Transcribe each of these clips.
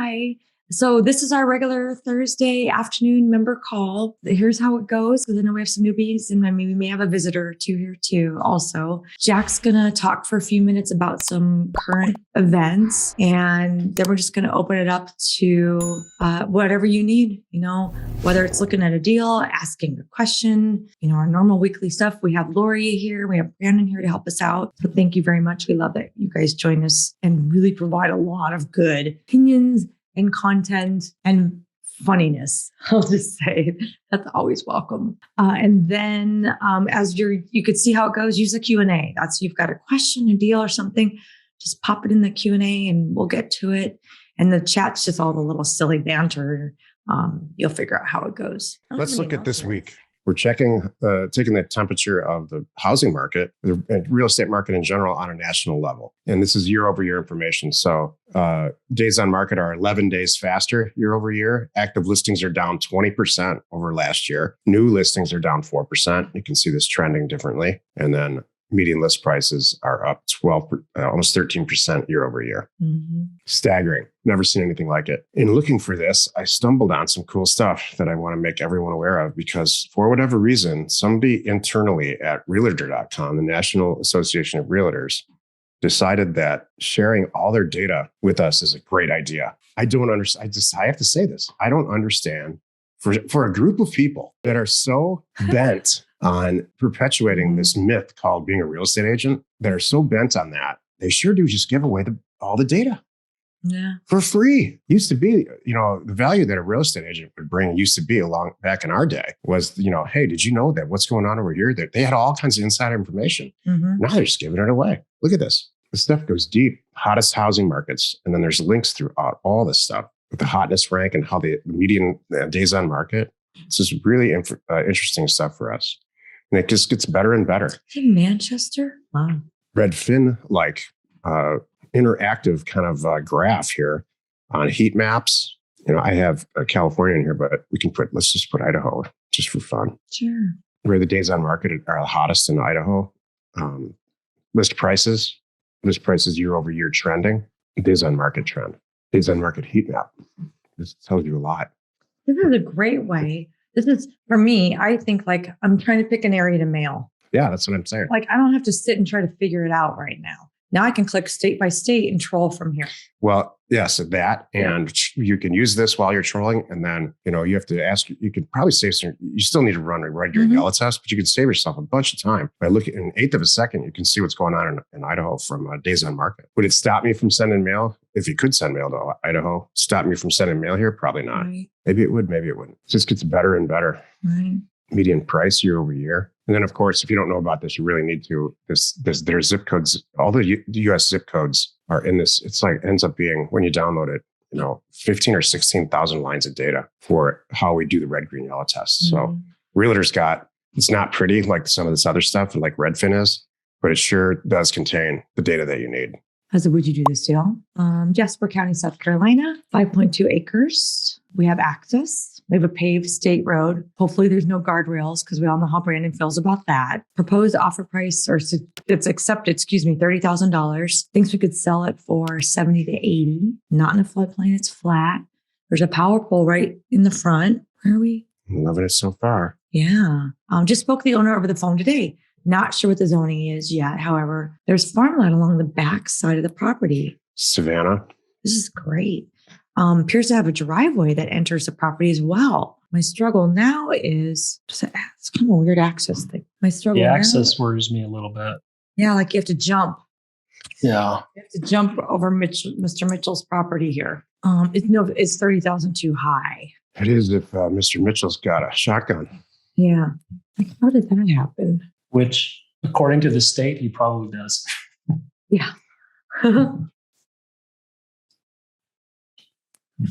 Hi. So this is our regular Thursday afternoon member call. Here's how it goes, because I know we have some newbies and maybe we may have a visitor or two here too also. Jack's going to talk for a few minutes about some current events, and then we're just going to open it up to whatever you need, whether it's looking at a deal, asking a question, our normal weekly stuff. We have Lori here. We have Brandon here to help us out. So thank you very much. We love that you guys join us and really provide a lot of good opinions and content and funniness. I'll just say that's always welcome. And then as you could see how it goes, use the Q&A. That's, you've got a question, a deal or something, just pop it in the Q&A and we'll get to it. And the chat's just all the little silly banter. You'll figure out how it goes. Let's look at this week. We're taking the temperature of the housing market, the real estate market in general on a national level. And this is year over year information. So days on market are 11 days faster year over year. Active listings are down 20% over last year. New listings are down 4%. You can see this trending differently. And then median list prices are up almost 13% year over year. Mm-hmm. Staggering. Never seen anything like it. In looking for this, I stumbled on some cool stuff that I want to make everyone aware of, because for whatever reason, somebody internally at Realtor.com, the National Association of Realtors, decided that sharing all their data with us is a great idea. I don't understand. I have to say this. I don't understand for a group of people that are so bent on perpetuating this myth called being a real estate agent, that are so bent on that, they sure do just give away all the data. Yeah. For free. Used to be, the value that a real estate agent would bring used to be along back in our day was, hey, did you know that what's going on over here? That they had all kinds of insider information. Mm-hmm. Now they're just giving it away. Look at this. This stuff goes deep. Hottest housing markets. And then there's links throughout all this stuff with the hotness rank and how the median days on market. This is really interesting stuff for us. And it just gets better and better. In Manchester? Wow. Redfin, interactive kind of graph here on heat maps. I have California in here, but let's just put Idaho just for fun. Sure. Where the days on market are the hottest in Idaho. List prices year over year trending. Days on market trend. Days on market heat map. This tells you a lot. This is a great way. This is, for me, I think I'm trying to pick an area to mail. Yeah, that's what I'm saying. I don't have to sit and try to figure it out right now. Now I can click state by state and troll from here. Well, yes, that. And you can use this while you're trolling. And then, you have to ask, you could probably save you still need to run a regular Yellow test, but you can save yourself a bunch of time by looking in an eighth of a second. You can see what's going on in Idaho from days on market. Would it stop me from sending mail? If you could send mail to Idaho, stop me from sending mail here? Probably not. Right. Maybe it would, maybe it wouldn't. It just gets better and better. Right. Median price year over year. And then, of course, if you don't know about this, you really need to. There's zip codes. All the U.S. zip codes are in this. It's ends up being, when you download it, 15 or 16,000 lines of data for how we do the red, green, yellow tests. Mm-hmm. So Realtors it's not pretty like some of this other stuff like Redfin is, but it sure does contain the data that you need. Would you do this deal? Jasper County, South Carolina, 5.2 acres. We have access. We have a paved state road. Hopefully there's no guardrails, because we all know how Brandon feels about that. Proposed offer price, it's accepted, $30,000. Thinks we could sell it for 70 to 80. Not in a floodplain, it's flat. There's a power pole right in the front. Where are we? I'm loving it so far. Yeah. Just spoke to the owner over the phone today. Not sure what the zoning is yet. However, there's farmland along the back side of the property. Savannah. This is great. Appears to have a driveway that enters the property as well. My struggle now is, it's kind of a weird access thing. The access worries me a little bit. Yeah, you have to jump. Yeah. You have to jump over Mr. Mitchell's property here. It's 30,000 too high. It is if Mr. Mitchell's got a shotgun. Yeah. How did that happen? Which, according to the state, he probably does. Yeah.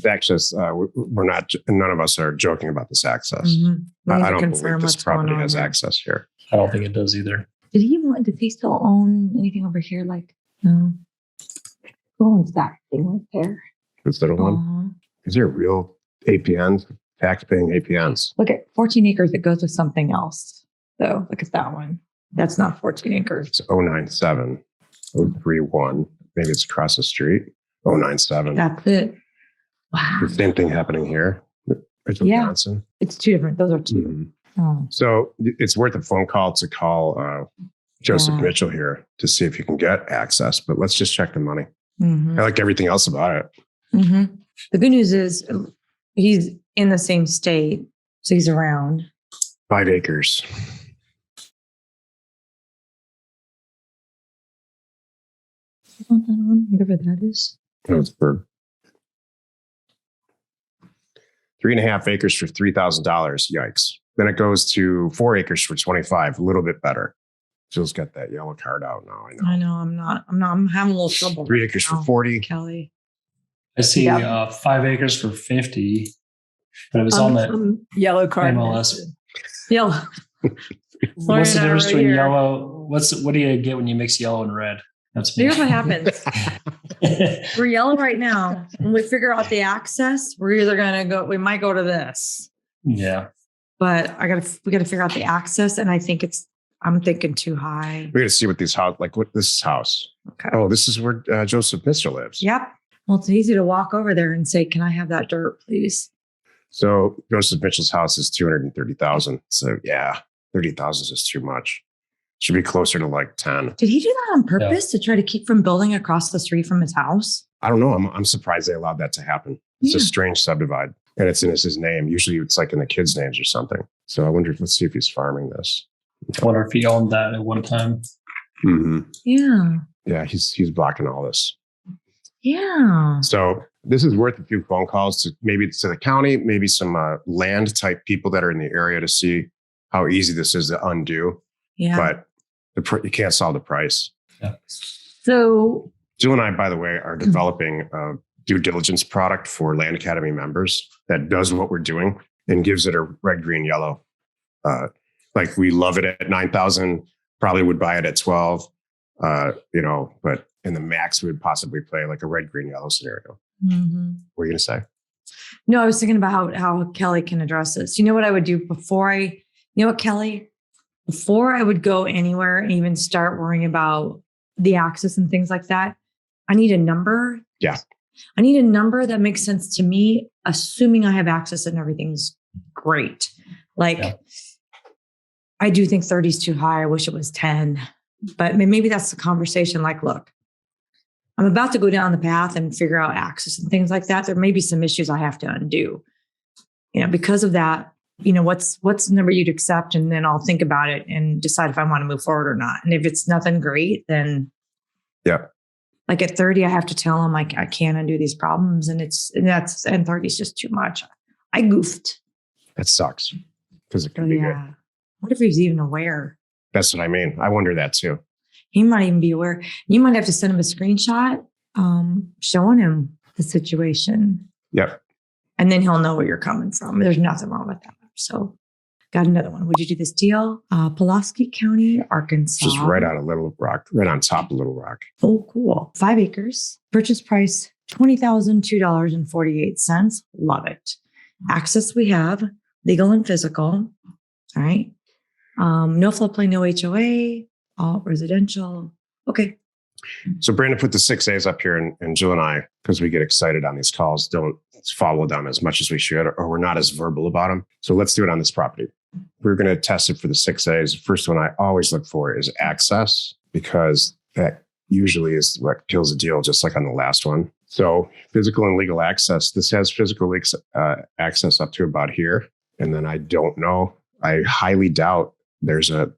Access, we're not, none of us are joking about this access. Mm-hmm. I don't believe this property has access here. I don't think it does either. Did he still own anything over here? No. Who owns that thing right there? This little one? Is there real APNs, tax-paying APNs? Look at 14 acres that goes with something else, though. Look at that one. That's not 14 acres. It's 097, 031. Maybe it's across the street. 097. That's it. Wow. The same thing happening here. Rachel Yeah. Johnson. It's two different. Those are two. Mhm. Oh, So it's worth a phone call to call Joseph Yeah. Mitchell here to see if you can get access. But let's just check the money. mhm, I like everything else about it. mhm. The good news is he's in the same state, so he's around. 5 acres. Want that on? Whatever that is. That was for 3.5 acres for $3,000. Yikes. Then it goes to 4 acres for 25. A little bit better. Jill's got that yellow card out now. I know. I know. I'm having a little trouble. 3 right acres now, for 40. Kelly. I see Yeah. 5 acres for 50, but it was on that Yellow card. MLS. Yellow. What's the and I difference were between here. yellow? What do you get when you mix yellow and red? That's Here's what happens. We're yellow right now. When we figure out the access, we're either gonna go. We might go to this, Yeah. but we gotta figure out the access, and I think I'm thinking too high. We got to see what this house, like what this house. Okay. Oh, this is where Joseph Mitchell lives. Yep. Well, it's easy to walk over there and say, "Can I have that dirt, please?" So Joseph Mitchell's house is 230,000. So yeah, 30,000 is just too much. Should be closer to like 10. Did he do that on purpose to try to keep from building across the street from his house? I don't know. I'm surprised they allowed that to happen. It's a Yeah. strange subdivide, and it's in his name. Usually, it's like in the kids' names or something. So I wonder. Let's see if he's farming this. I wonder if he owned that at one time. Mm-hmm. Yeah. Yeah, he's blocking all this. Yeah. So this is worth a few phone calls to maybe to the county, maybe some land type people that are in the area to see how easy this is to undo. Yeah. But you can't solve the price. So Jill and I, by the way, are developing a due diligence product for Land Academy members that does what we're doing and gives it a red, green, yellow. Like we love it at 9,000, probably would buy it at 12, but in the max we would possibly play like a red, green, yellow scenario. mhm. What are you going to say? No, I was thinking about how Kelly can address this. You know what I would do Kelly? Before I would go anywhere and even start worrying about the access and things like that, I need a number. Yeah. I need a number that makes sense to me, assuming I have access and everything's great. Like, Yeah. I do think 30 is too high. I wish it was 10, but maybe that's the conversation. Like, look, I'm about to go down the path and figure out access and things like that. There may be some issues I have to undo, because of that. What's the number you'd accept? And then I'll think about it and decide if I want to move forward or not. And if it's nothing great, then Yeah. like at 30, I have to tell them like I can't undo these problems. And 30 is just too much. I goofed. That sucks because it Oh, can be good. yeah. What if he's even aware? That's what I mean. I wonder that too. He might even be aware. You might have to send him a screenshot showing him the situation. Yep. And then he'll know where you're coming from. There's nothing wrong with that. So got another one. Would you do this deal? Pulaski County, Arkansas. Just right out of Little Rock, right on top of Little Rock. Oh, cool. 5 acres. Purchase price, $20,002.48. Love it. Access we have, legal and physical. All right. No floodplain, no HOA, all residential. Okay. So Brandon put the 6As up here, and Jill and I, because we get excited on these calls, don't follow them as much as we should, or we're not as verbal about them. So let's do it on this property. We're going to test it for the 6As. The first one I always look for is access, because that usually is what kills a deal, just like on the last one. So physical and legal access. This has physical access up to about here. And then I don't know. I highly doubt there's a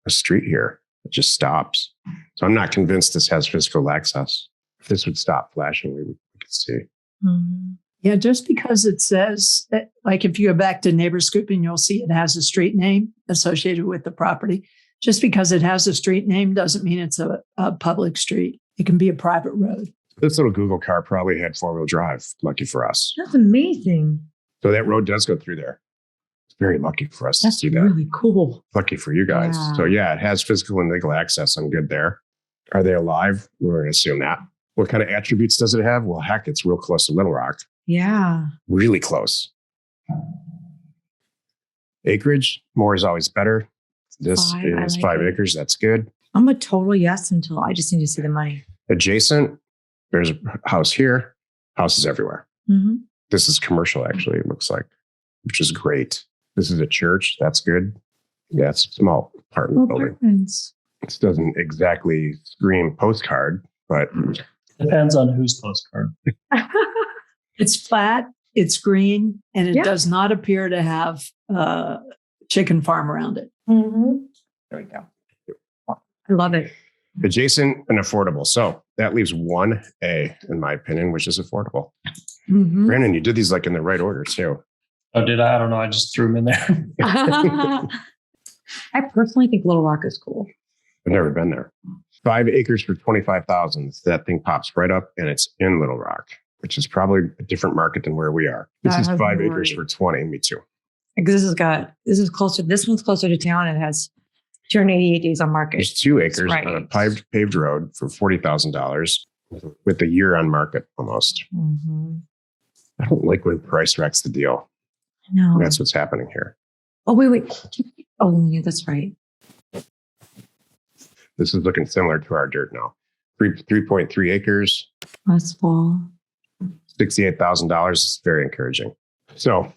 street here. It just stops. So I'm not convinced this has physical access. If this would stop flashing, we could see. Mhm. Yeah, just because it says, like if you go back to neighbor scooping, you'll see it has a street name associated with the property. Just because it has a street name doesn't mean it's a public street. It can be a private road. This little Google car probably had 4-wheel drive. Lucky for us. That's amazing. So that road does go through there. It's very lucky for us That's to see that. really cool. Lucky for you guys. Yeah. So yeah, it has physical and legal access. I'm good there. Are they alive? We're going to assume that. What kind of attributes does it have? Well, heck, it's real close to Little Rock. Yeah. Really close. Acreage, more is always better. This 5, I is like 5 it. acres. That's good. I'm a total yes until I just need to see the money. Adjacent, there's a house here, houses everywhere. Mm-hmm. This is commercial, actually, it looks like, which is great. This is a church. That's good. Yeah, it's a small apartment building. Apartments. This doesn't exactly scream postcard, but Depends on whose postcard. It's flat, it's green, and it Yeah. does not appear to have a chicken farm around it. Mm-hmm. There we go. I love it. adjacent and affordable. So that leaves 1A, in my opinion, which is affordable. Mm-hmm. Brandon, you did these like in the right order too. Oh, did I? I don't know. I just threw them in there. I personally think Little Rock is cool. I've never been there. 5 acres for 25,000. That thing pops right up, and it's in Little Rock, which is probably a different market than where we are. This That is has 5 me acres worried. for 20. Me too. Because this is closer. This one's closer to town. And it has 288 days on market. There's 2 acres Right. on a paved road for $40,000 with a year on market almost. Mm-hmm. I don't like when price wrecks the deal. No. That's what's happening here. Oh, wait. Oh, yeah, that's right. This is looking similar to our dirt now. 3.3 acres, Last fall. $68,000 is very encouraging. So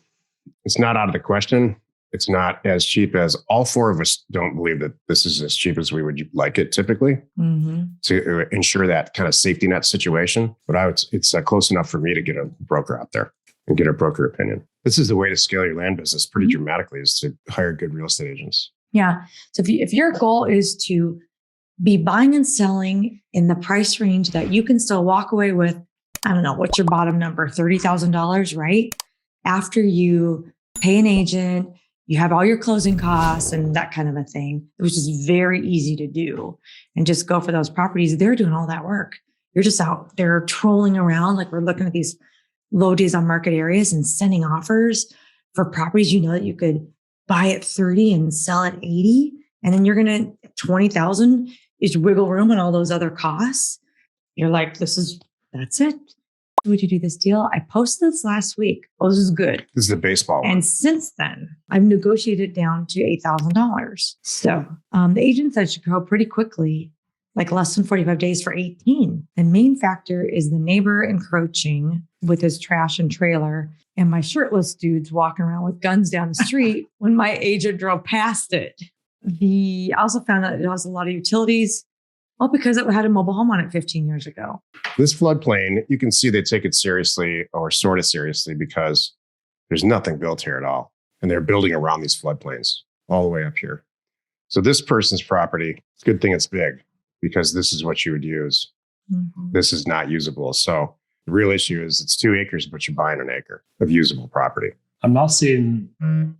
it's not out of the question. It's not as cheap as all 4 of us don't believe that this is as cheap as we would like it typically Mm-hmm. to ensure that kind of safety net situation. But it's close enough for me to get a broker out there and get a broker opinion. This is the way to scale your land business pretty Mm-hmm. dramatically, is to hire good real estate agents. Yeah. So if your goal is to be buying and selling in the price range that you can still walk away with, I don't know, what's your bottom number? $30,000, right? After you pay an agent, you have all your closing costs and that kind of a thing, which is very easy to do, and just go for those properties. They're doing all that work. You're just out there trolling around. Like, we're looking at these low days on market areas and sending offers for properties. You know that you could buy at 30 and sell at 80. And then you're going to 20,000 is wiggle room and all those other costs. You're like, that's it. Would you do this deal? I posted this last week. Oh, this is good. This is the baseball one. And since then, I've negotiated it down to $8,000. So the agent said it should go pretty quickly, like less than 45 days for 18. The main factor is the neighbor encroaching with his trash and trailer, and my shirtless dudes walking around with guns down the street when my agent drove past it. I also found out it has a lot of utilities. Well, because it had a mobile home on it 15 years ago. This floodplain, you can see they take it seriously, or sort of seriously, because there's nothing built here at all. And they're building around these floodplains all the way up here. So this person's property, it's a good thing it's big, because this is what you would use. Mm-hmm. This is not usable. So the real issue is it's 2 acres, but you're buying an acre of usable property. I'm not seeing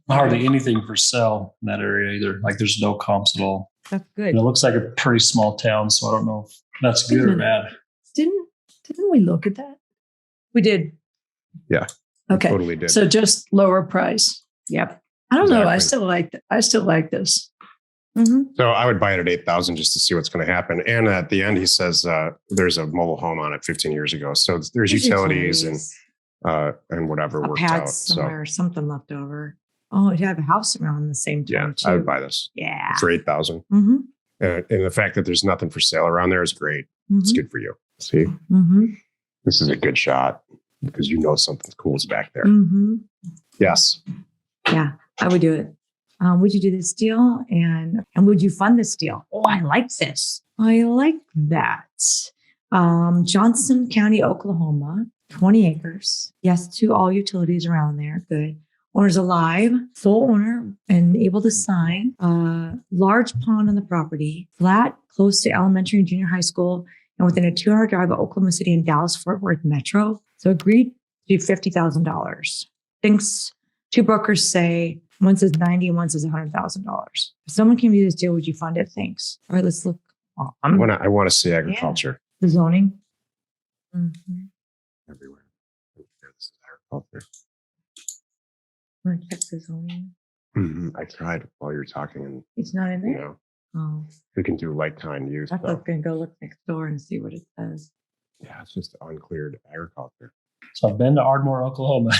hardly anything for sale in that area either. Like, there's no comps at all. That's good. And it looks like a pretty small town, so I don't know if that's good or bad. Didn't we look at that? We did. Yeah. Okay. Totally did. So just lower price. Yep. I don't know. I Exactly. still like this. Mm-hmm. So I would buy it at 8,000 just to see what's going to happen. And at the end, he says there's a mobile home on it 15 years ago. So there's utilities and whatever A worked pad out. So somewhere, something left over. Oh, it'd have a house around the same time yeah, too. I would buy this Yeah. for 8,000. Mm-hmm. And the fact that there's nothing for sale around there is great. It's good for you. See, Mm-hmm. this is a good shot because you know something cool is back there. Mm-hmm. Yes. Yeah, I would do it. Would you do this deal? And would you fund this deal? Oh, I like this. I like that. Johnson County, Oklahoma, 20 acres. Yes to all utilities around there. Good. Owner's alive, sole owner, and able to sign. Large pond on the property, flat, close to elementary and junior high school, and within a 2-hour drive of Oklahoma City and Dallas-Fort Worth Metro. So agreed to $50,000. Thinks 2 brokers say, one says 90 and one says $100,000. If someone can do this deal, would you fund it? Thanks. All right, let's look. I want to see agriculture The zoning. Mm-hmm. everywhere. This is agriculture. Want to check the zoning? I tried while you were talking, and It's not in you there. know Oh, we can do light time use. I So. was going to go look next door and see what it says. Yeah, it's just uncleared agriculture. So I've been to Ardmore, Oklahoma.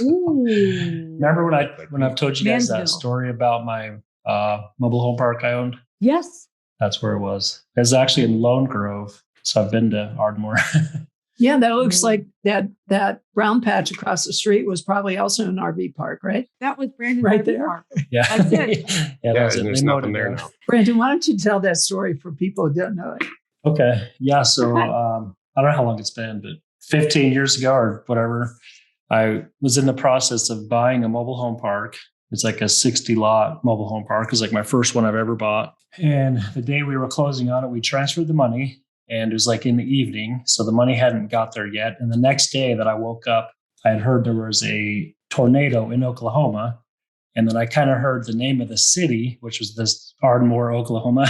Ooh. Remember when I've told you guys that Mansville. story about my mobile home park I owned? Yes. That's where it was. It was actually in Lone Grove. So I've been to Ardmore. Yeah, that looks like that brown patch across the street was probably also an RV park, right? That was Brandon Right RV there. Park. Yeah. That's it. Yeah, that was and it. there's They mowed nothing it there down. now. Brandon, why don't you tell that story for people who don't know it? Okay. Yeah. So I don't know how long it's been, but 15 years ago or whatever, I was in the process of buying a mobile home park. It's like a 60 lot mobile home park. It was like my first one I've ever bought. And the day we were closing on it, we transferred the money, and it was like in the evening. So the money hadn't got there yet. And the next day that I woke up, I had heard there was a tornado in Oklahoma. And then I kind of heard the name of the city, which was this Ardmore, Oklahoma.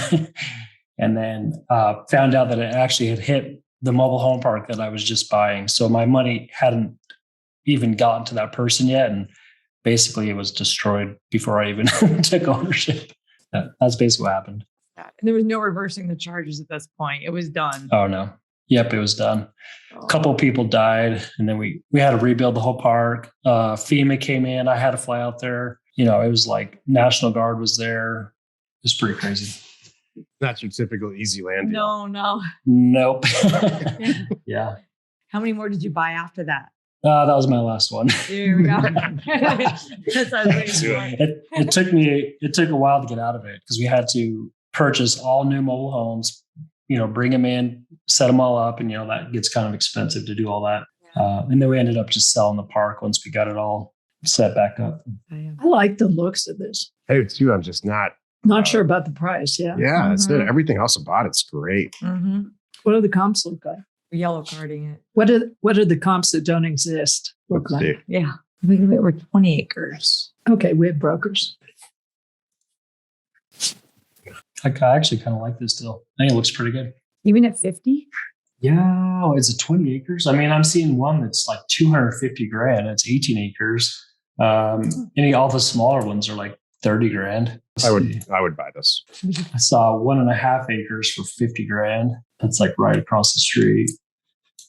And then found out that it actually had hit the mobile home park that I was just buying. So my money hadn't even gotten to that person yet. And basically it was destroyed before I even took ownership. That's basically what happened. And there was no reversing the charges at this point. It was done. Oh, no. Yep, it was done. A couple of people died, and then we had to rebuild the whole park. FEMA came in. I had to fly out there. It was like National Guard was there. It was pretty crazy. Not your typical easy land deal. No. Nope. Yeah. How many more did you buy after that? That was my last one. There we go. That's what I was waiting for. It took a while to get out of it because we had to purchase all new mobile homes, bring them in, set them all up. And, that gets kind of expensive to do all that. And then we ended up just selling the park once we got it all set back up. I like the looks of this. Hey, too, I'm just not sure about the price. Yeah. Yeah, that's it. Mhm. Everything else about it's great. Mm-hmm. What do the comps look like? Yellow carding it. What are the comps that don't exist look Let's like? see. Yeah. We're 20 acres. Okay, we have brokers. I actually kind of like this deal. I think it looks pretty good. Even at 50? Yeah. Is it 20 acres? I mean, I'm seeing one that's like 250 grand. It's 18 acres. All the smaller ones are like 30 grand. I would buy this. I saw 1.5 acres for 50 grand. That's like right across the street.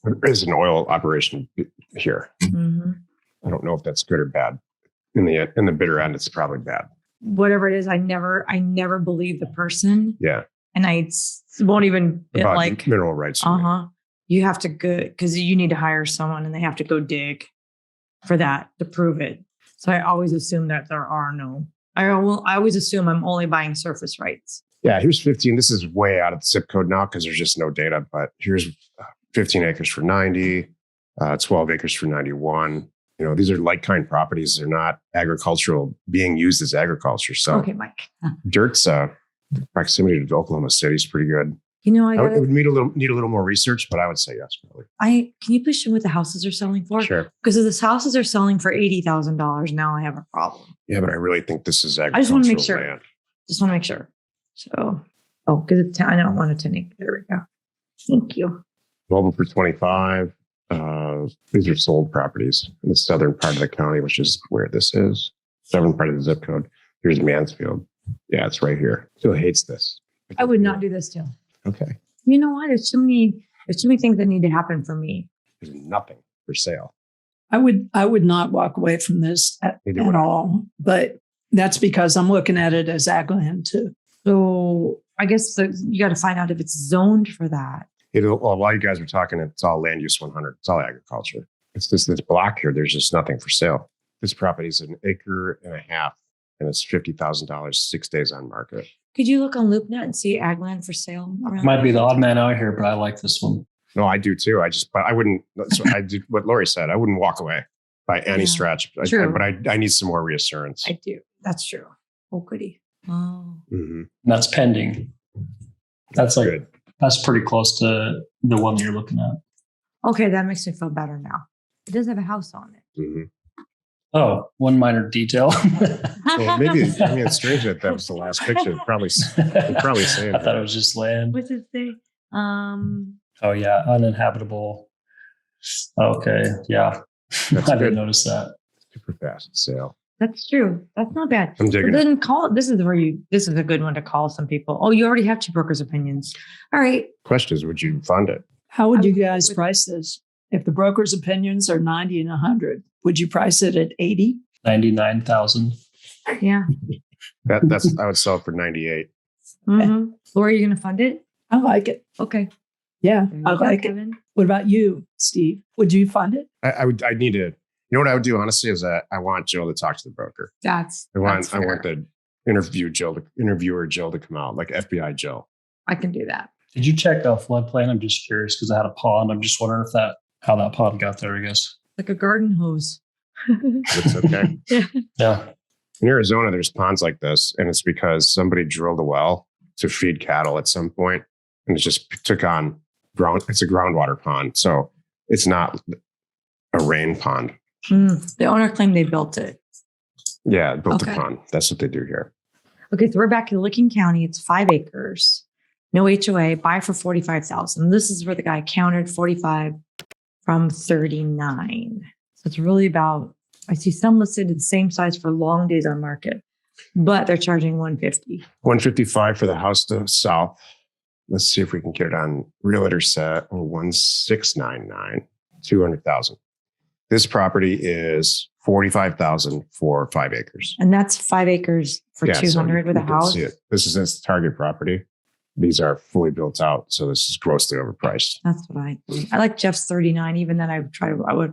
There is an oil operation here. Mm-hmm. I don't know if that's good or bad. In the bitter end, it's probably bad. Whatever it is, I never believe the person. Yeah. And won't even About like, mineral rights. you have to go because you need to hire someone and they have to go dig for that to prove it. So I always assume that there are no, I always assume I'm only buying surface rights. Yeah, here's 15. This is way out of the zip code now because there's just no data, but here's 15 acres for 90, 12 acres for 91. These are like-kind properties. They're not agricultural, being used as agriculture. So Okay, Mike. dirt's proximity to Oklahoma City is pretty good. I It would need a little more research, but I would say yes, probably. can you please show me what the houses are selling for? Sure. Because if the houses are selling for $80,000, now I have a problem. Yeah, but I really think this is I agricultural just want to make sure. land. So, because I don't want a 10 acre. There we go. Thank you. Mobile for 25. These are sold properties in the southern part of the county, which is where this is. Southern part of the zip code. Here's Mansfield. Yeah, it's right here. Phil hates this. I would not do this deal. Okay. You know what? There's so many things that need to happen for me. There's nothing for sale. I would not walk away from this at Neither would I. all, but that's because I'm looking at it as ag land too. So I guess you got to find out if it's zoned for that. While you guys are talking, it's all land use 100. It's all agriculture. It's this block here. There's just nothing for sale. This property is 1.5 acres, and it's $50,000, 6 days on market. Could you look on LoopNet and see ag land for sale? Around Might be the odd man out here, but I like this one. No, I do too. But I wouldn't. So I did what Lori said. I wouldn't walk away by any Yeah. stretch. True. But I need some more reassurance. I do. That's true. Oh, goody. Oh. Mm-hmm. And that's pending. That's Good. that's pretty close to the one that you're looking at. Okay, that makes me feel better now. It does have a house on it. Mm-hmm. Oh, one minor detail. Well, maybe it's strange that was the last picture. It'd probably saying I thought it was just land. What's it say? Oh yeah, uninhabitable. Okay, yeah. That's I didn't good. notice that. Super fast sale. That's true. That's not bad. I'm digging But it. then this is a good one to call some people. Oh, you already have two brokers' opinions. All right. Question is, would you fund it? How would I you would- guys price this? If the broker's opinions are 90 and 100, would you price it at 80? 99,000. Yeah. That's I would sell it for 98. Mm-hmm. Laura, are you going to fund it? I like it. Okay. Yeah, There you I go, like it. Kevin. What about you, Steve? Would you fund it? I need to, you know what I would do, honestly, is that I want Jill to talk to the broker. That's I want fair. the interviewer Jill to come out, like FBI Jill. I can do that. Did you check a floodplain? I'm just curious because I had a pond. I'm just wondering how that pond got there, I guess. Like a garden hose. It's okay. Yeah. In Arizona, there's ponds like this, and it's because somebody drilled a well to feed cattle at some point, and it just took on ground. It's a groundwater pond, so it's not a rain pond. The owner claimed they built it. Yeah, built Okay. a pond. That's what they do here. Okay, so we're back in Licking County. It's 5 acres, no HOA. Buy for $45,000. This is where the guy countered 45 from 39. So it's really about. I see some listed the same size for long days on market, but they're charging $150. $155 for the house to the south. Let's see if we can get it on Realtor Set or 1699, 200,000. This property is 45,000 for 5 acres. And that's 5 acres for Yeah, so 200 with a you can house. see it. This is its target property. These are fully built out, so this is grossly overpriced. That's what I think. I like Jeff's 39. Even then,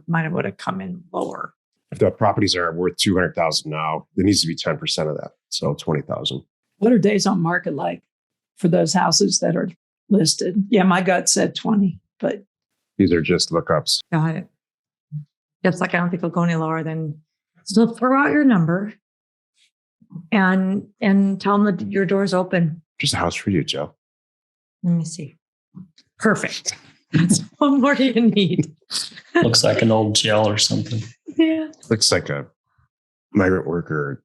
might have come in lower. If the properties are worth 200,000 now, there needs to be 10% of that, so 20,000. What are days on market like for those houses that are listed? Yeah, my gut said 20, but These are just lookups. Got it. Jeff's like, I don't think it'll go any lower than. So throw out your number, and tell them that your door's open. Just a house for you, Joe. Let me see. Perfect. That's what more do you need? Looks like an old jail or something. Yeah. Looks like a migrant worker,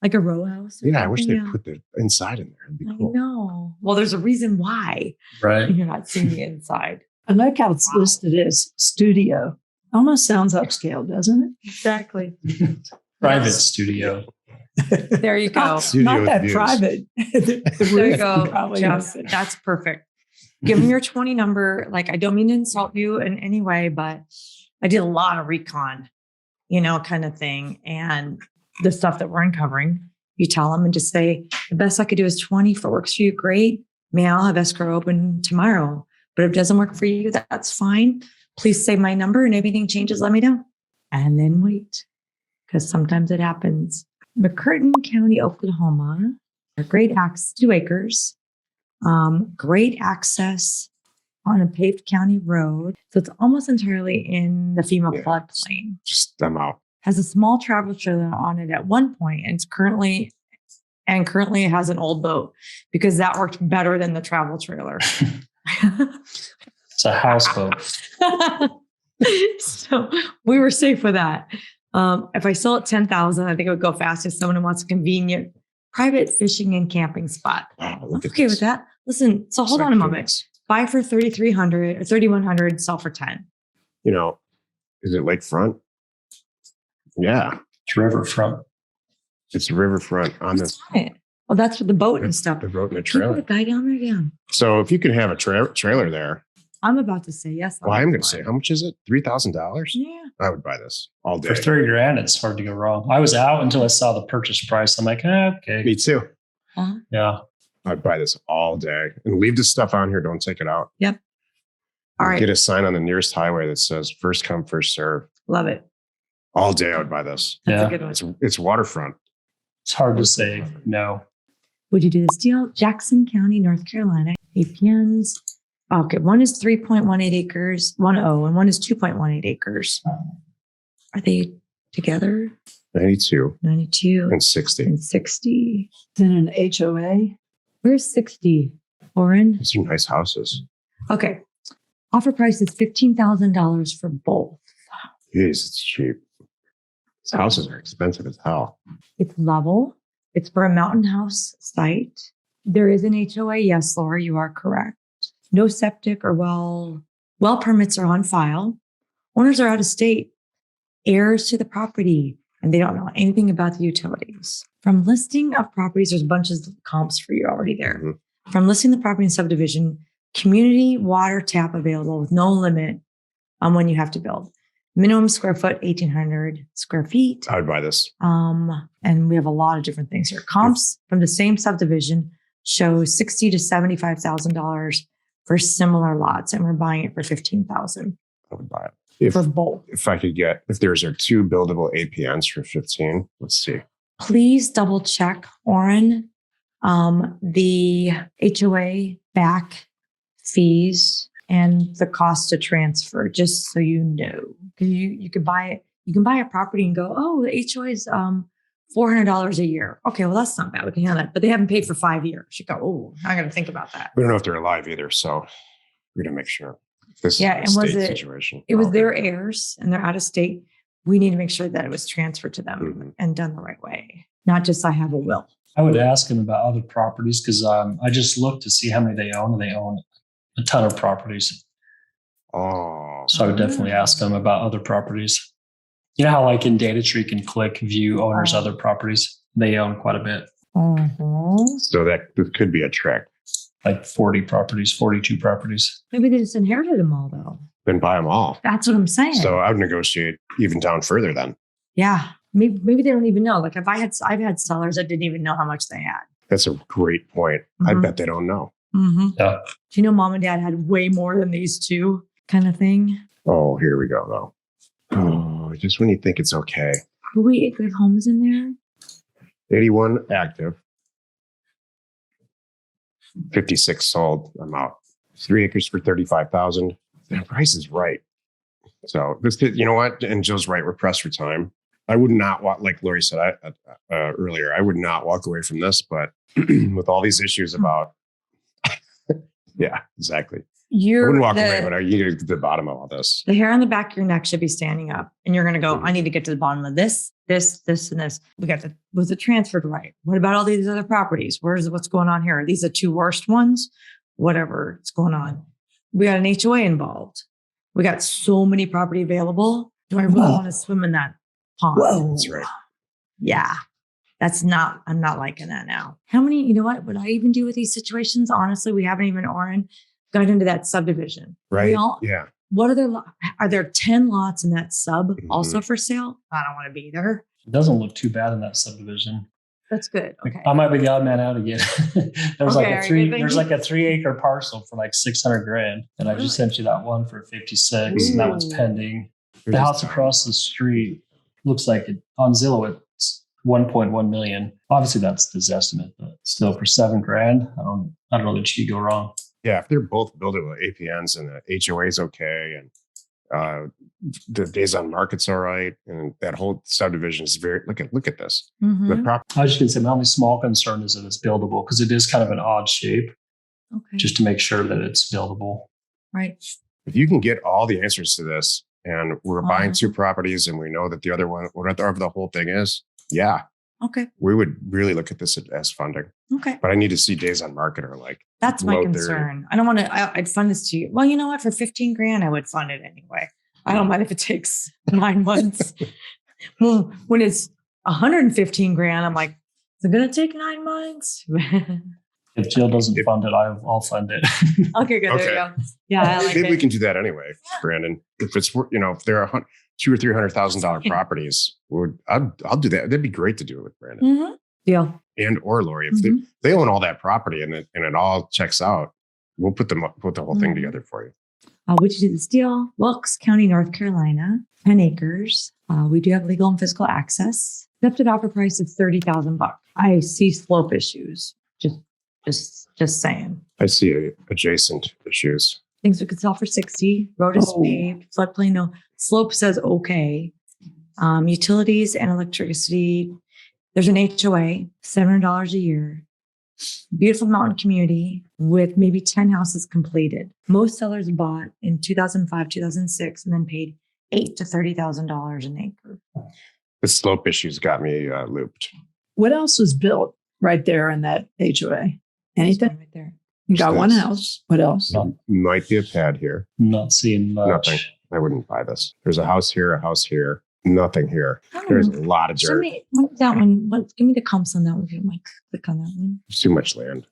Like a row house. or Yeah, I wish something? they'd put the inside in there. It'd be I cool. know. Well, there's a reason why Right. you're not seeing the inside. I like how it's listed as studio. Almost sounds upscale, doesn't it? Exactly. Private studio. There you go. Studio Not that views. private. The There you roof go, probably Jeff. has- That's perfect. Give them your 20 number. Like, I don't mean to insult you in any way, but I did a lot of recon, kind of thing. And the stuff that we're uncovering, you tell them and just say, the best I could do is 20. If it works for you, great. May I'll have escrow open tomorrow. But if it doesn't work for you, that's fine. Please save my number, and if anything changes, let me know. And then wait, because sometimes it happens. McCurtain County, Oklahoma, great access, 2 acres. Great access on a paved county road. So it's almost entirely in the FEMA Yeah. floodplain. Just them out. Has a small travel trailer on it at one point, and it's currently has an old boat because that worked better than the travel trailer. It's a houseboat. So we were safe with that. If I sell it 10,000, I think it would go fast if someone wants a convenient private fishing and camping spot. Wow, I'm look at okay this. with that. Listen, so hold It's on a like moment. this. Buy for 3,300 or 3,100, sell for 10. Is it lakefront? Yeah, It's riverfront. it's riverfront on What's this. on it? Well, that's for the boat and stuff. The road and a Can you put a trailer. guy down there? Yeah. So if you can have a trailer there, I'm about to say yes. well, I'm going to say, how much is it? $3,000? Yeah. I would buy this all day. For $30,000, it's hard to go wrong. I was out until I saw the purchase price. I'm like, okay. Me too. Uh-huh. Yeah. I'd buy this all day and leave this stuff on here. Don't take it out. All right. Get a sign on the nearest highway that says first come, first serve. Love it. All day I would buy this. That's Yeah. a good one. It's waterfront. It's hard to say no. Would you do this deal? Jackson County, North Carolina, APNs. Okay. One is 3.18 acres, and one is 2.18 acres. Are they together? 92 92 and 60. and 60. Then an HOA. Where's 60? Oren? These are nice houses. Okay. Offer price is $15,000 for both. Jeez, it's cheap. These houses are expensive as hell. It's level. It's for a mountain house site. There is an HOA. Yes, Laura, you are correct. No septic or well permits are on file. Owners are out of state. Heirs to the property, and they don't know anything about the utilities. From listing of properties, there's bunches of comps for you already there. Mhm. From listing the property in subdivision, community water tap available with no limit on when you have to build. Minimum square foot, 1,800 square feet. I would buy this. And we have a lot of different things here. Comps from the same subdivision show $60,000 to $75,000 for similar lots, and we're buying it for $15,000 I would buy it. for both. If I could get, if there's two buildable APNs for 15, let's see. Please double check, Oren, the HOA back fees and the cost to transfer, just so you know. Because you could buy it, you can buy a property and go, oh, the HOA is $400 a year. Okay, well, that's not bad. We can handle that. But they haven't paid for 5 years. You go, oh, I got to think about that. We don't know if they're alive either, so we're gonna make sure. This Yeah, is and a was state it- situation. It was Okay. their heirs and they're out of state. We need to make sure that it was transferred to them Mhm. and done the right way. Not just I have a will. I would ask them about other properties because I just looked to see how many they own, and they own a ton of properties. Oh, So I would definitely ask them about other properties. You know how like in Data Tree you can click view owners' other properties? They own quite a bit, so that could be a trick. like 40 properties, 42 properties. Maybe they just inherited them all, though. Then buy them all. That's what I'm saying. So I would negotiate even down further then. Yeah. Maybe they don't even know. Like if I've had sellers that didn't even know how much they had. That's a great point. I Mhm. bet they don't know. Mm-hmm. Yeah. Do you know mom and dad had way more than these two kind of thing? Oh, here we go though. Oh, just when you think it's okay. But wait, we have homes in there? 81 active. 56 sold. I'm out. 3 acres for 35,000. The price is right. So this, you know what? And Joe's right. We're pressed for time. I would not walk, like Lori said earlier, I would not walk away from this, but with all these issues about, yeah, exactly. I wouldn't walk away, but I need to get to the bottom of all this. The hair on the back of your neck should be standing up, and you're going to go, Mhm. I need to get to the bottom of this, and this. Was it transferred right? What about all these other properties? What's going on here? Are these the two worst ones? Whatever's going on. We got an HOA involved. We got so many property available. Do I really Whoa. want to swim in that pond? Whoa. That's right. Yeah. I'm not liking that now. How many, you know what would I even do with these situations? Honestly, we haven't even, Oren, got into that subdivision. Right. all- Yeah. What are there 10 lots in that sub Mhm. also for sale? I don't want to be there. It doesn't look too bad in that subdivision. That's good. Like, Okay. I might be the odd man out again. There's Okay, are you there's like a 3 acre parcel for like 600 grand. And I just sent you that one for 56 and that one's Ooh. pending. There's The house this- across the street looks like it on Zillow, it's 1.1 million. Obviously that's this estimate, but still for 7 grand, I don't know that you could go wrong. Yeah, if they're both buildable APNs and the HOA is okay, and the days on market's all right, and that whole subdivision is very look at this. Mhm. The prop I was just gonna say my only small concern is that it's buildable because it is kind of an odd shape, Okay. just to make sure that it's buildable. right. if you can get all the answers to this, and we're buying Uh-huh. 2 properties, and we know that the other one, whatever the whole thing is, yeah, Okay. we would really look at this as funding. Okay. But I need to see days on market are like That's my low 30. concern. I don't want to, I'd fund this to you. Well, you know what? For 15 grand, I would fund it anyway. I don't mind if it takes 9 months. Well, when it's 115 grand, I'm like, is it going to take 9 months? If Jill doesn't fund it, I'll fund it. Okay, good. There Okay. you go. Yeah, I like maybe we it. can do that anyway, Brandon. If it's if there are $200,000 or $300,000 properties, I'll do that. That'd be great to do it with Brandon Mhm. Deal. and or Lori. If Mhm. they own all that property and it all checks out, we'll put the whole thing Mhm. together for you. Would you do this deal? Wilkes County, North Carolina, 10 acres. We do have legal and physical access. Accepted offer price of $30,000. I see slope issues. Just saying. I see adjacent issues. Things we could sell for 60. Road is Oh. paved. Floodplain, no. Slope says okay. Utilities and electricity. There's an HOA, $700 a year. Beautiful mountain community with maybe 10 houses completed. Most sellers bought in 2005, 2006, and then paid $8,000 to $30,000 an acre. The slope issues got me looped. What else was built right there in that HOA? Anything? Right there. You got one That's- house. What else? No. Might be a pad here. I'm not seeing much. Nothing. I wouldn't buy this. There's a house here, nothing here. There's a lot of Show dirt. me that one. Give me the comps on that one. If you might click on that one. It's too much land.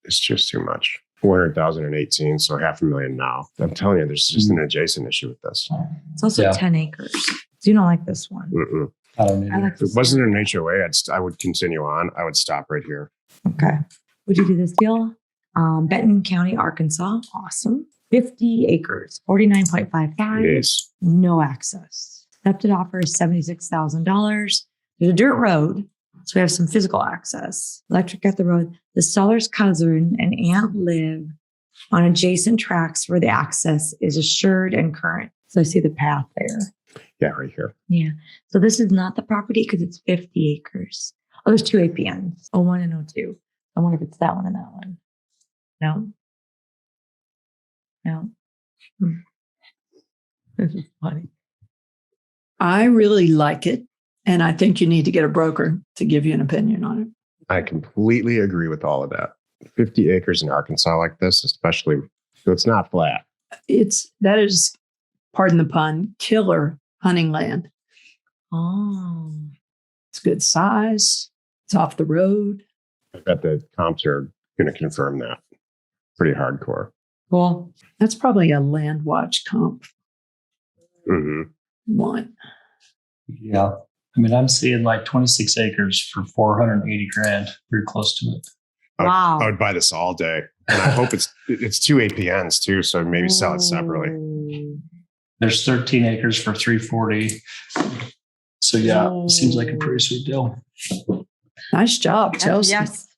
It's just too much. 400,000 in 18, so $500,000 now. I'm telling you, there's just an adjacent issue with this. It's also Yeah. 10 acres. So you don't like this one. Mm-mm. I don't I either. like If this it wasn't one. an HOA, I would continue on. I would stop right here. Okay. Would you do this deal? Benton County, Arkansas. Awesome. 50 acres, 49.55. Yes. No access. Accepted offer is $76,000. There's a dirt road, so we have some physical access. Electric at the road. The seller's cousin and aunt live on adjacent tracks where the access is assured and current. So I see the path there. Yeah, right here. Yeah. So this is not the property because it's 50 acres. Oh, there's two APNs, 01 and 02. I wonder if it's that one and that one. No. No. This is funny. I really like it. And I think you need to get a broker to give you an opinion on it. I completely agree with all of that. 50 acres in Arkansas like this, especially, so it's not flat. That is, pardon the pun, killer hunting land. Oh. It's good size. It's off the road. I bet the comps are going to confirm that. Pretty hardcore. Cool. That's probably a land watch comp one. Yeah. I mean, I'm seeing like 26 acres for 480 grand. Pretty close to it. Wow. I would buy this all day. And I hope it's two APNs too. So maybe sell it separately. There's 13 acres for 340. So yeah, it seems like a pretty sweet deal. Nice job, Chelsea. Yes.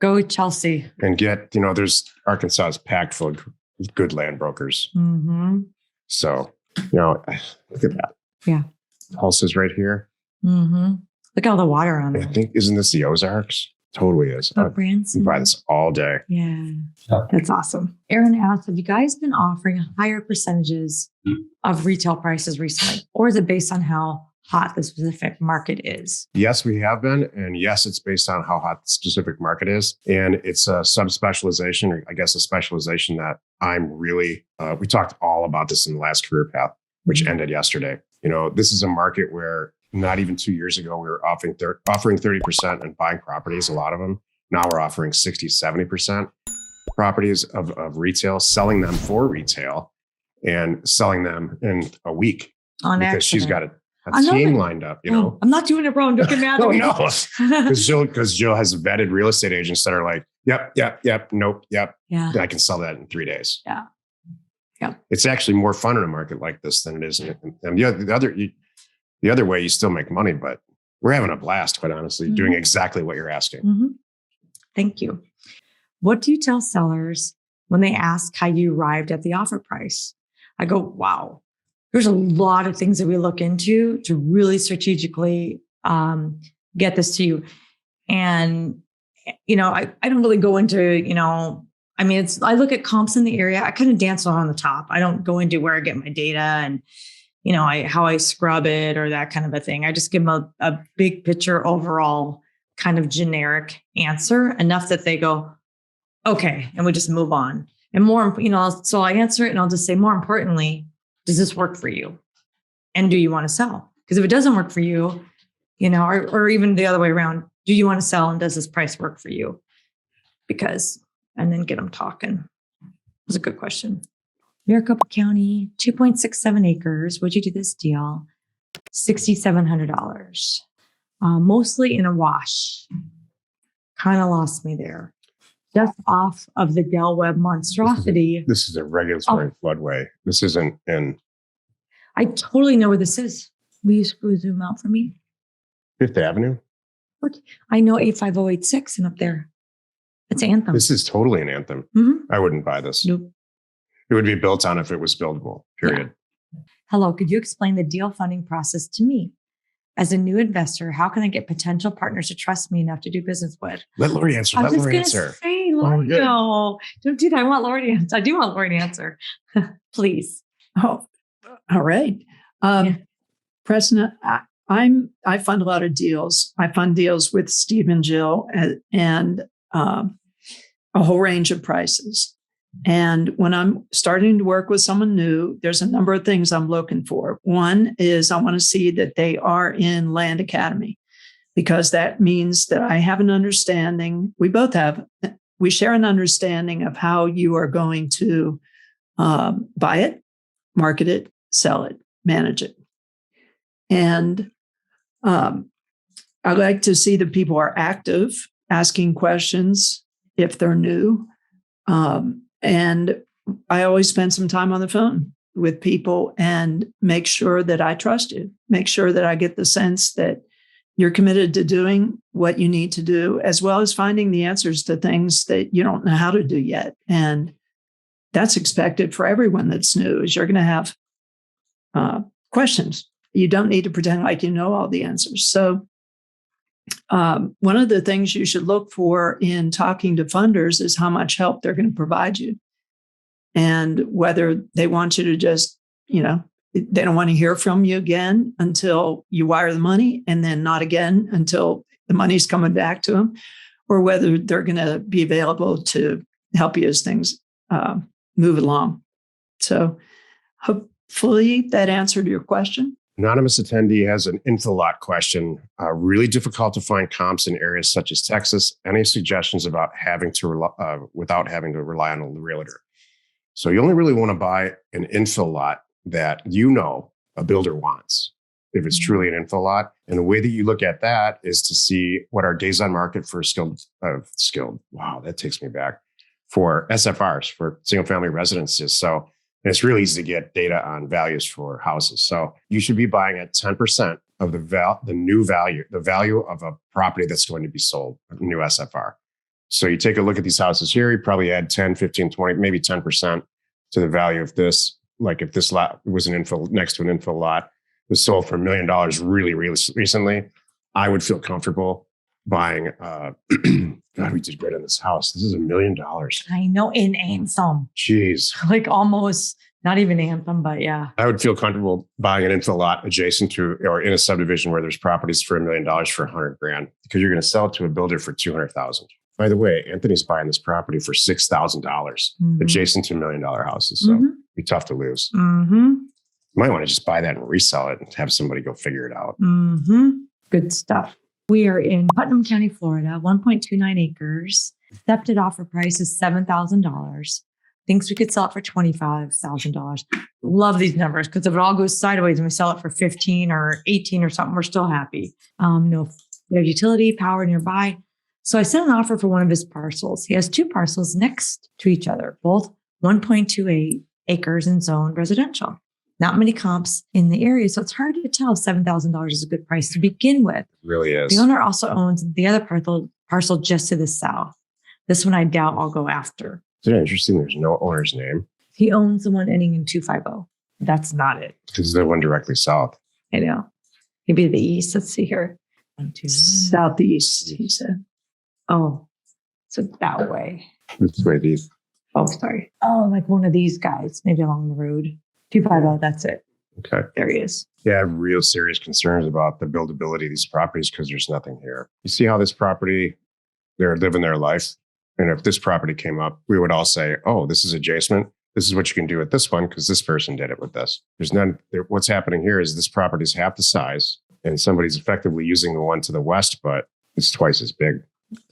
Go Chelsea. And there's Arkansas is packed full of good land brokers. Mm-hmm. So, look at that. Yeah. Pulses right here. Mm-hmm. Look at all the water on I it. think, isn't this the Ozarks? Totally is. I'd Branson. buy this all day. Yeah. That's awesome. Aaron asked, have you guys been offering higher percentages of retail prices recently? Or is it based on how hot the specific market is? Yes, we have been. And yes, it's based on how hot the specific market is. And it's a subspecialization, or I guess a specialization that I'm really, we talked all about this in the last career path, which ended yesterday. This is a market where not even 2 years ago, we were offering 30% and buying properties, a lot of them. Now we're offering 60, 70% properties of retail, selling them for retail and selling them in a week. On because accident. she's got a team lined up, Oh, I'm not doing it wrong. Don't get mad at me. No. Because Jill has vetted real estate agents that are like, yep, nope, yep. Yeah. I can sell that in 3 days. Yeah. Yeah. It's actually more fun in a market like this than it is. And the other way, you still make money, but we're having a blast, quite honestly, doing exactly what you're asking. Mm-hmm. Thank you. What do you tell sellers when they ask how you arrived at the offer price? I go, wow, there's a lot of things that we look into to really strategically get this to you. And, I don't really go into, I look at comps in the area. I kind of dance on the top. I don't go into where I get my data and, how I scrub it or that kind of a thing. I just give them a big picture overall kind of generic answer, enough that they go, okay, and we just move on. And more, so I answer it and I'll just say, more importantly, does this work for you? And do you want to sell? Because if it doesn't work for you, or even the other way around, do you want to sell and does this price work for you? And then get them talking. That's a good question. Maricopa County, 2.67 acres. Would you do this deal? $6,700. Mostly in a wash. Kind of lost me there. Just off of the Del Webb monstrosity. This is a regulatory floodway. This isn't in. I totally know where this is. Will you zoom out for me? Fifth Avenue? I know 85086 and up there. It's Anthem. This is totally an Anthem. Mm-hmm. I wouldn't buy this. Nope. It would be built on if it was buildable, period. Yeah. Hello, could you explain the deal funding process to me? As a new investor, how can I get potential partners to trust me enough to do business with? Let Lori answer. I was just going to say, Lori, no, don't do that. I want Lori to answer. I do want Lori to answer. Please. Oh, all right. President, I fund a lot of deals. I fund deals with Steve and Jill and a whole range of prices. And when I'm starting to work with someone new, there's a number of things I'm looking for. One is I want to see that they are in Land Academy, because that means that I have an understanding. We share an understanding of how you are going to buy it, market it, sell it, manage it. And I like to see that people are active, asking questions if they're new. And I always spend some time on the phone with people and make sure that I trust you, make sure that I get the sense that you're committed to doing what you need to do, as well as finding the answers to things that you don't know how to do yet. And that's expected for everyone that's new, is you're going to have questions. You don't need to pretend like you know all the answers. So one of the things you should look for in talking to funders is how much help they're going to provide you, and whether they want you to just, they don't want to hear from you again until you wire the money, and then not again until the money's coming back to them, or whether they're going to be available to help you as things move along. So hopefully that answered your question. Anonymous attendee has an info lot question. Really difficult to find comps in areas such as Texas. Any suggestions about without having to rely on a realtor? So you only really want to buy an infill lot that a builder wants, if it's truly an infill lot. And the way that you look at that is to see what our days on market for skilled. Wow, that takes me back. For SFRs, for single family residences. So it's really easy to get data on values for houses. So you should be buying at 10% of the new value, the value of a property that's going to be sold, a new SFR. So you take a look at these houses here, you probably add 10, 15, 20, maybe 10% to the value of this. Like if this lot was next to an infill lot, was sold for $1 million really, really recently, I would feel comfortable buying. God, we did great on this house. This is $1 million. I know, in Anthem. Jeez. Like almost not even Anthem, but yeah. I would feel comfortable buying an infill lot adjacent to or in a subdivision where there's properties for $1 million for $100,000, because you're going to sell it to a builder for $200,000. By the way, Anthony's buying this property for $6,000 adjacent to $1 million houses. So it'd be tough to lose. You might want to just buy that and resell it and have somebody go figure it out. Good stuff. We are in Putnam County, Florida, 1.29 acres. Accepted offer price is $7,000. Thinks we could sell it for $25,000. Love these numbers, because if it all goes sideways and we sell it for 15 or 18 or something, we're still happy. No, we have utility, power nearby. So I sent an offer for one of his parcels. He has two parcels next to each other, both 1.28 acres and zoned residential. Not many comps in the area, so it's hard to tell if $7,000 is a good price to begin with. It really is. The owner also owns the other parcel just to the south. This one I doubt I'll go after. Isn't it interesting? There's no owner's name. He owns the one ending in 250. That's not it. Because the one directly south. I know. Maybe the east. Let's see here. 1, 2, 1. Southeast, he said. Oh, so that way. This way, these. Oh, sorry. Oh, like one of these guys, maybe along the road. 250, that's it. Okay. There he is. Yeah, I have real serious concerns about the buildability of these properties because there's nothing here. You see how this property, they're living their life. And if this property came up, we would all say, oh, this is adjacent. This is what you can do with this one because this person did it with this. There's none. What's happening here is this property is half the size and somebody's effectively using the one to the west, but it's twice as big.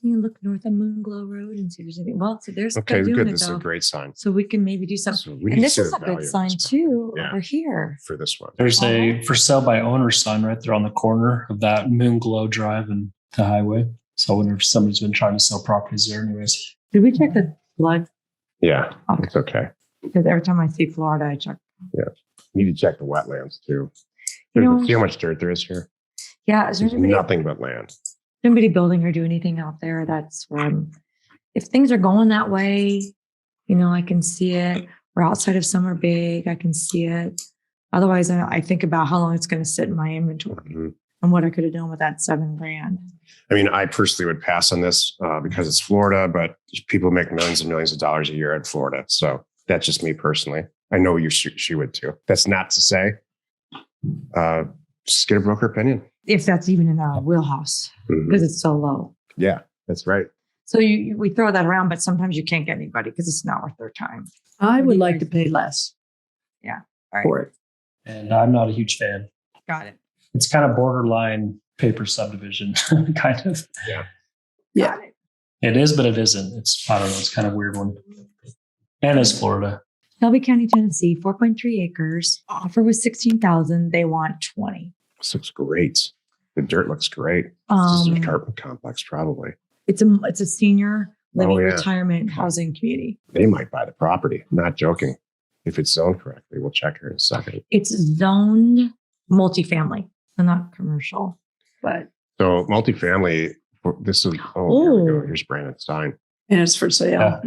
Can you look north of Moonglow Road and see if there's anything? Well, so there's okay, doing good. It, this is though. a great sign. So we can maybe do something. So and this is a good sign too over here. For this one. There's a for sale by owner sign right there on the corner of that Moonglow Drive and the highway. So I wonder if somebody's been trying to sell properties there anyways. Did we check the flood? Yeah, it's okay. Because every time I see Florida, I check. Yeah. You need to check the wetlands too. See how much dirt there is here? Yeah. There's nothing but land. Somebody building or do anything out there, that's where if things are going that way, I can see it. We're outside of summer big, I can see it. Otherwise, I think about how long it's going to sit in my inventory and what I could have done with that $7,000. I mean, I personally would pass on this because it's Florida, but people make millions and millions of dollars a year in Florida. So that's just me personally. I know she would too. That's not to say, just get a broker opinion. If that's even in our wheelhouse, because it's so low. Yeah, that's right. So we throw that around, but sometimes you can't get anybody because it's not worth their time. I would like to pay less. Yeah. All right. For it. And I'm not a huge fan. Got it. It's kind of borderline paper subdivision, kind of. Yeah. It is, but it isn't. I don't know. It's kind of a weird one. And it's Florida. Shelby County, Tennessee, 4.3 acres. Offer was $16,000. They want $20,000. This looks great. The dirt looks great. This is an apartment complex, probably. It's a senior living yeah. retirement housing community. They might buy the property. Not joking. If it's zoned correctly, we'll check here in a second. It's zoned multifamily, so not commercial, but So multifamily, this is, here we go. Here's Brandon's sign. And it's for sale. Yeah.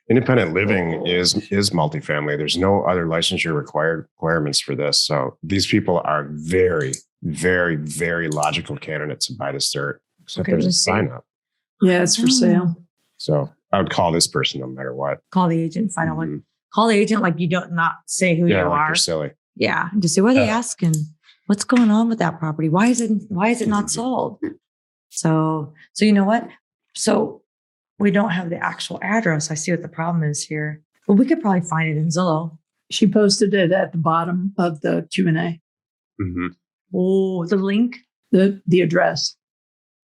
Independent living is multifamily. There's no other licensure requirements for this. So these people are very, very, very logical candidates to buy this dirt. Except Okay, there's a let's see. sign up. Yeah, it's for sale. So I would call this person no matter what. Call the agent, find out what. Mhm. Call the agent like you don't not say who Yeah, you like are. you're silly. Yeah, just say what are they Yeah. asking? What's going on with that property? Why is it not sold? So you know what? So we don't have the actual address. I see what the problem is here. But we could probably find it in Zillow. She posted it at the bottom of the Q&A, Mm-hmm. Oh, the link. the address.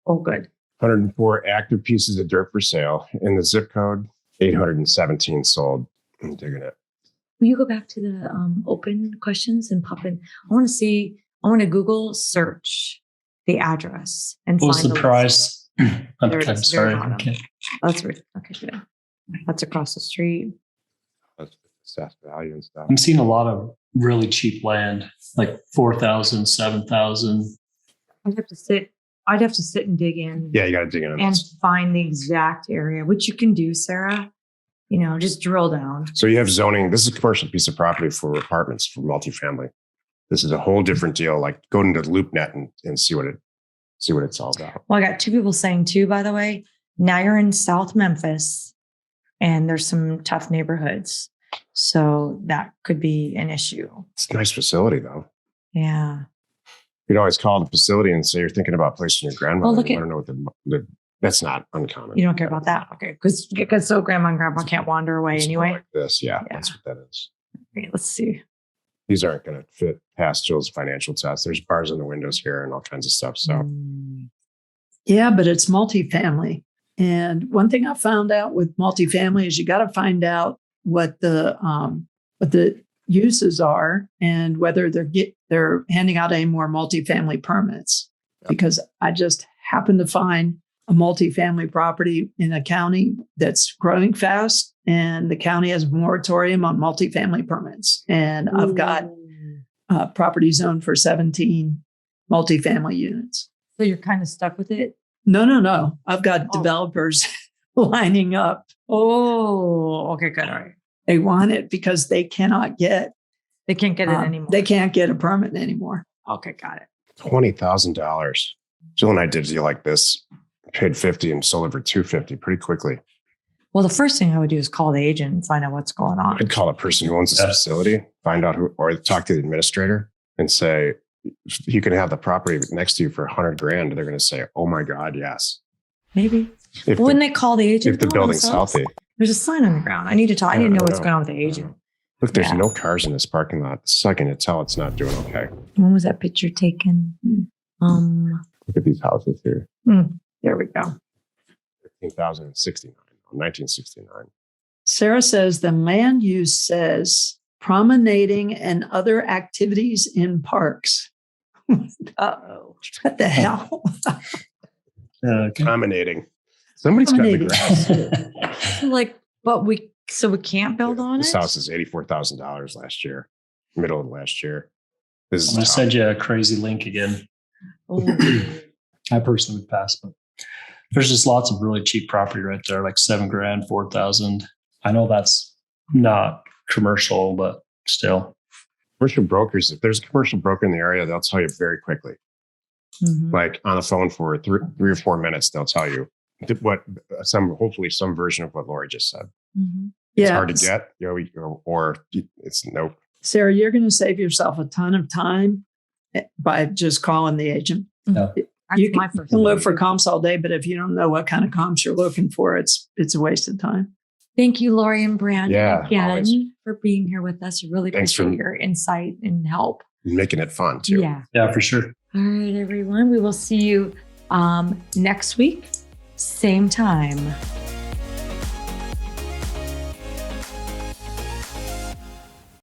Oh, good. 104 active pieces of dirt for sale in the zip code, 817 sold. I'm digging it. Will you go back to the open questions and pop in? I want to Google search the address and What was find the list. price? I'm There it is, sorry. very bottom. Okay. That's right. Okay, good. That's across the street. That's assessed value and stuff. I'm seeing a lot of really cheap land, like 4,000, 7,000. I'd have to sit and dig in Yeah, you got to dig into and this. find the exact area, which you can do, Sarah. Just drill down. So you have zoning. This is a commercial piece of property for apartments for multifamily. This is a whole different deal. Like go into LoopNet and see what it's all about. Well, I got two people saying too, by the way. Now you're in South Memphis and there's some tough neighborhoods. So that could be an issue. It's a nice facility though. Yeah. You'd always call the facility and say you're thinking about placing your grandmother. Oh, look I at- don't know what that's not uncommon. You don't care about that? Okay. Because so grandma and grandpa can't wander away It's anyway. like this. Yeah, Yeah. that's what that is. Okay, let's see. These aren't going to fit past Jill's financial test. There's bars in the windows here and all kinds of stuff. So Yeah, but it's multifamily. And one thing I found out with multifamily is you got to find out what the uses are and whether they're handing out any more multifamily permits. Yep. Because I just happened to find a multifamily property in a county that's growing fast, and the county has a moratorium on multifamily permits. And I've got property zoned for 17 multifamily units. So you're kind of stuck with it? No. I've got Oh. developers lining up. Oh, okay, good. All right. They want it because they cannot get They can't get it anymore. They can't get a permit anymore. Okay, got it. $20,000. Jill and I did a deal like this, paid 50 and sold it for 250 pretty quickly. Well, the first thing I would do is call the agent and find out what's going on. I'd call a person who owns this facility, find out who, or talk to the administrator and say, you can have the property next to you for $100,000. They're going to say, oh my God, yes. Maybe. If Wouldn't the, they call the agent? if the though building's themselves? healthy. There's a sign on the ground. I need to talk. I need to know what's going on with the agent. Look, there's Yeah. no cars in this parking lot. This is how I can tell it's not doing okay. When was that picture taken? Look at these houses here. There we go. 1969. Sarah says the land use says promenading and other activities in parks. What the hell? Promenading. Somebody's cutting the Promenading. grass. So we can't build on This it? house is $84,000 last year, middle of last year. This is I'm going to tough. send you a crazy link again. Oh, I personally would pass, but there's just lots of really cheap property right there, like $7,000, 4,000. I know that's not commercial, but still. Commercial brokers, if there's a commercial broker in the area, they'll tell you very quickly. mhm. Like on the phone for three or 4 minutes, they'll tell you hopefully some version of what Lori just said. Mhm. It's Yeah. hard to get, or it's nope. Sarah, you're going to save yourself a ton of time by just calling the agent. Yeah. That's You my can first look one. for comps all day, but if you don't know what kind of comps you're looking for, it's a waste of time. Thank you, Lori and Brandon, Yeah, again, always. for being here with us. Really Thanks for- appreciate your insight and help. Making it fun too. Yeah. Yeah, for sure. All right, everyone. We will see you next week, same time.